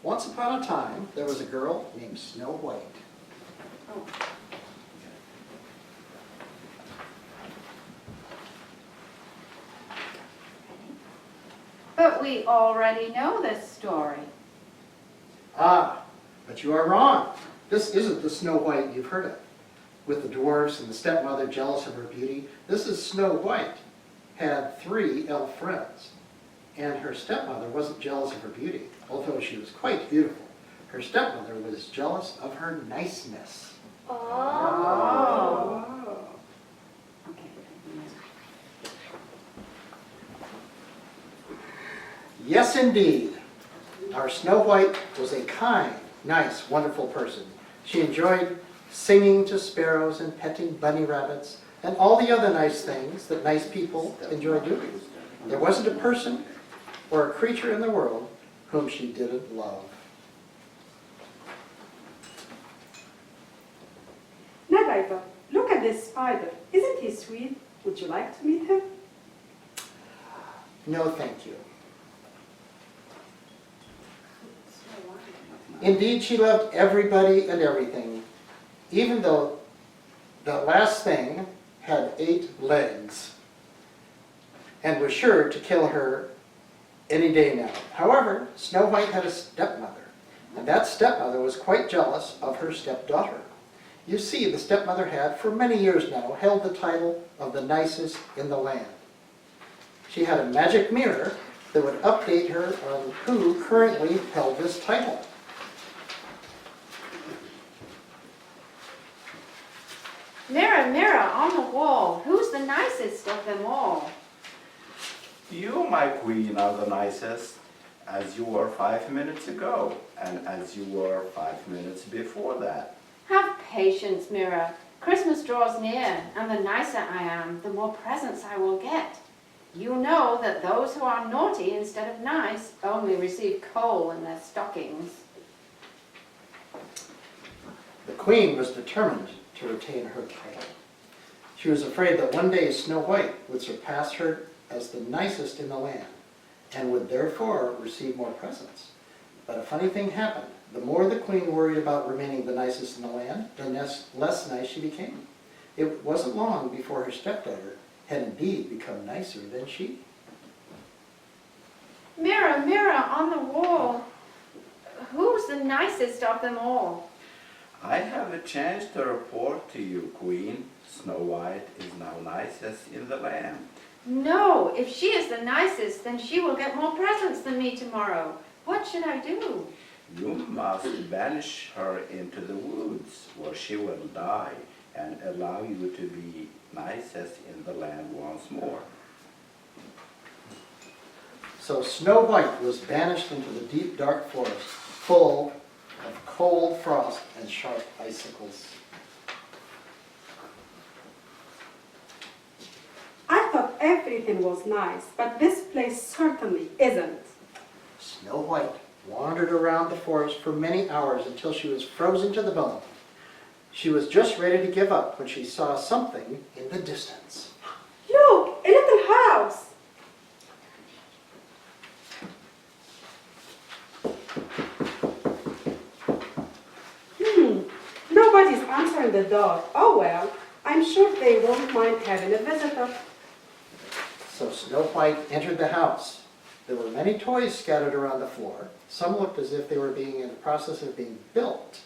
Once upon a time, there was a girl named Snow White. Oh. But we already know this story. Ah, but you are wrong. This isn't the Snow White you've heard of, with the dwarfs and the stepmother jealous of her beauty. This is Snow White had 3 elf friends, and her stepmother wasn't jealous of her beauty, although she was quite beautiful. Her stepmother was jealous of her niceness. Oh. Okay. Yes, indeed. Our Snow White was a kind, nice, wonderful person. She enjoyed singing to sparrows and petting bunny rabbits and all the other nice things that nice people enjoy doing. There wasn't a person or a creature in the world whom she didn't love. Narrator, look at this spider. Isn't he sweet? Would you like to meet him? No, thank you. Indeed, she loved everybody and everything, even though the last thing had 8 legs and was sure to kill her any day now. However, Snow White had a stepmother, and that stepmother was quite jealous of her stepdaughter. You see, the stepmother had, for many years now, held the title of the nicest in the land. She had a magic mirror that would update her on who currently held this title. Mirror, mirror on the wall, who's the nicest of them all? You, my queen, are the nicest, as you were 5 minutes ago, and as you were 5 minutes before that. Have patience, mirror. Christmas draws near, and the nicer I am, the more presents I will get. You know that those who are naughty instead of nice only receive coal in their stockings. The queen was determined to retain her title. She was afraid that one day Snow White would surpass her as the nicest in the land and would therefore receive more presents. But a funny thing happened. The more the queen worried about remaining the nicest in the land, the less nice she became. It wasn't long before her stepdaughter had indeed become nicer than she. Mirror, mirror on the wall, who's the nicest of them all? I have a chance to report to you, queen. Snow White is now nicest in the land. No, if she is the nicest, then she will get more presents than me tomorrow. What should I do? You must banish her into the woods, where she will die, and allow you to be nicest in the land once more. So Snow White was banished into the deep, dark forest, full of cold frost and sharp icicles. I thought everything was nice, but this place certainly isn't. Snow White wandered around the forest for many hours until she was frozen to the bone. She was just ready to give up when she saw something in the distance. Look, a little house. Nobody's answering the door. Oh well, I'm sure they won't mind having a visitor. So Snow White entered the house. There were many toys scattered around the floor. Some looked as if they were in the process of being built.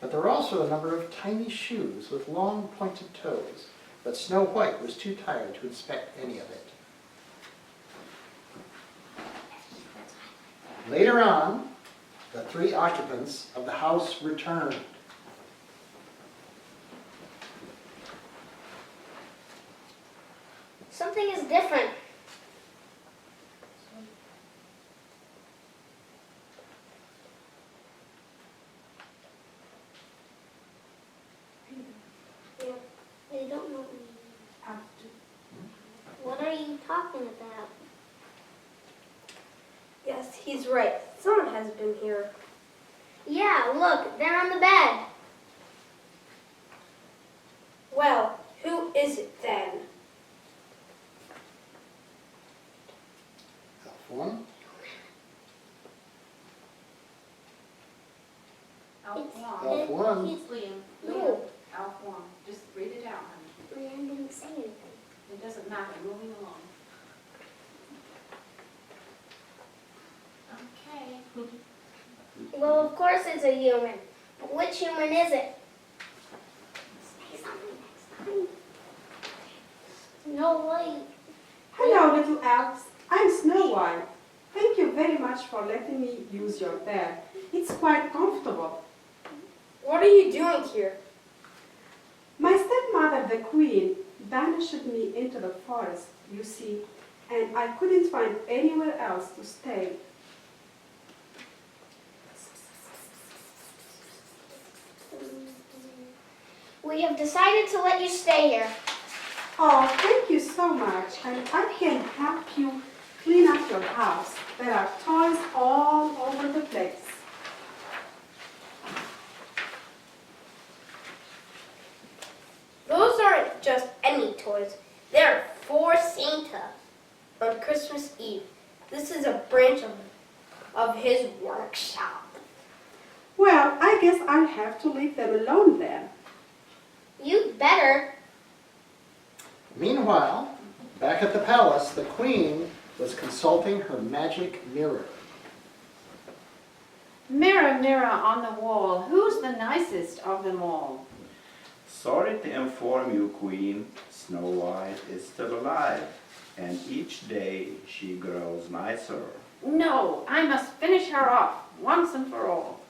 But there were also a number of tiny shoes with long pointed toes. But Snow White was too tired to inspect any of it. Later on, the 3 occupants of the house returned. Something is different. Yeah, they don't know me. What are you talking about? Yes, he's right. Someone has been here. Yeah, look, they're on the bed. Well, who is it then? Elf 1. along. Elf one. It's Liam. No. Elf one. Just read it out, honey. Leanne didn't say anything. It doesn't matter. Moving along. Okay. Well, of course it's a human. But which human is it? Say something next time. Snow White. Hello, little elves. I'm Snow White. Thank you very much for letting me use your bed. It's quite comfortable. What are you doing here? My stepmother, the queen, banished me into the forest, you see, and I couldn't find anywhere else to stay. We have decided to let you stay here. Oh, thank you so much, and I can help you clean up your house. There are toys all over the place. Those aren't just any toys. They're for Santa on Christmas Eve. This is a branch of his workshop. Well, I guess I'll have to leave them alone then. You better. Meanwhile, back at the palace, the queen was consulting her magic mirror. Mirror, mirror on the wall, who's the nicest of them all? Sorry to inform you, Queen, Snow White is still alive, and each day she grows nicer. No, I must finish her off, once and for all.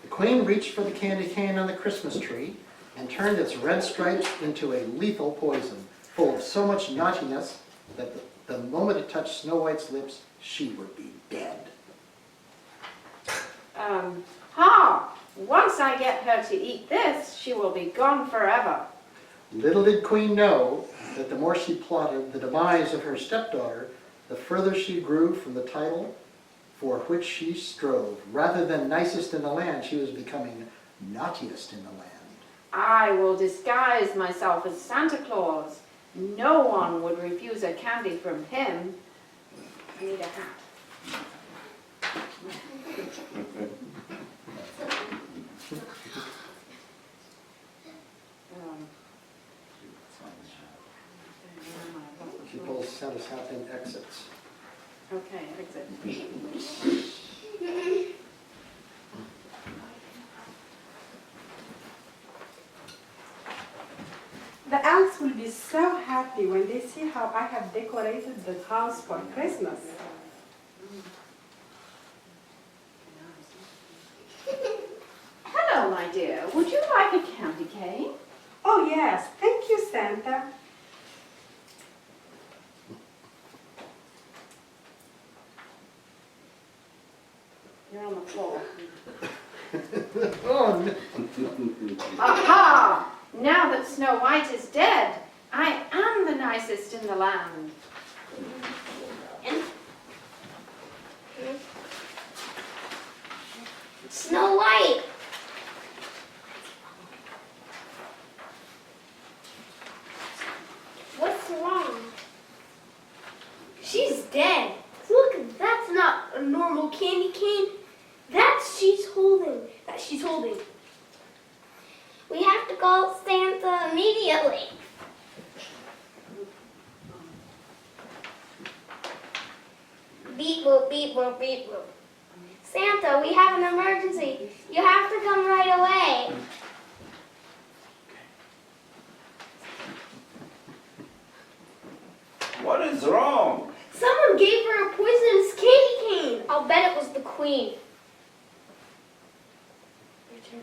The queen reached for the candy cane on the Christmas tree and turned its red stripes into a lethal poison, full of so much naughtiness that the moment it touched Snow White's lips, she would be dead. Once I get her to eat this, she will be gone forever. Little did Queen know that the more she plotted the demise of her stepdaughter, the further she grew from the title for which she strove. Rather than nicest in the land, she was becoming naughtiest in the land. I will disguise myself as Santa Claus. No one would refuse a candy from him. I need a hat. She pulls Santa's hat and exits. Okay, exit. The elves will be so happy when they see how I have decorated the house for Christmas. Hello, my dear. Would you like a candy cane? Oh yes, thank you, Santa. You're on the floor. Oh, no. Aha! Now that Snow White is dead, I am the nicest in the land. Snow White. What's wrong? She's dead. Look, that's not a normal candy cane. She's holding. We have to call Santa immediately. Beep boop, beep boop, beep boop. Santa, we have an emergency. You have to come right away. What is wrong? Someone gave her a poisonous candy cane. I'll bet it was the Queen.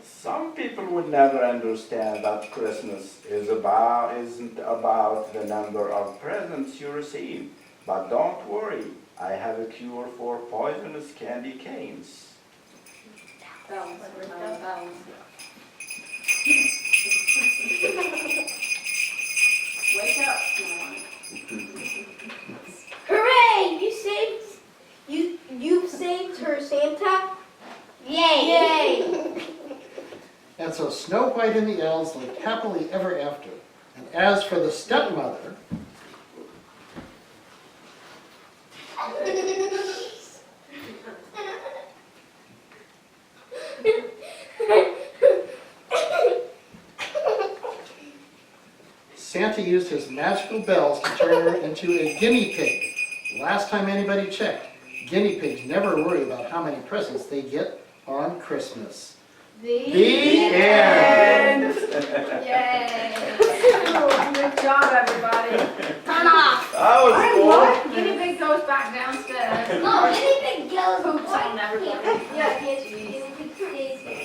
Some people would never understand that Christmas isn't about the number of presents you receive. But don't worry, I have a cure for poisonous candy canes. Bells. Wake up, Snow White. Hooray! You saved her, Santa. Yay! And so Snow White and the elves lived happily ever after. And as for the stepmother, Santa used his magical bells to turn her into a guinea pig. Last time anybody checked, guinea pigs never worry about how many presents they get on Christmas. The end. Yay! Good job, everybody. Turn off. That was cool. Guinea pig goes back downstairs. No, anything goes. Poops on everybody. Yeah, guinea pig stays here.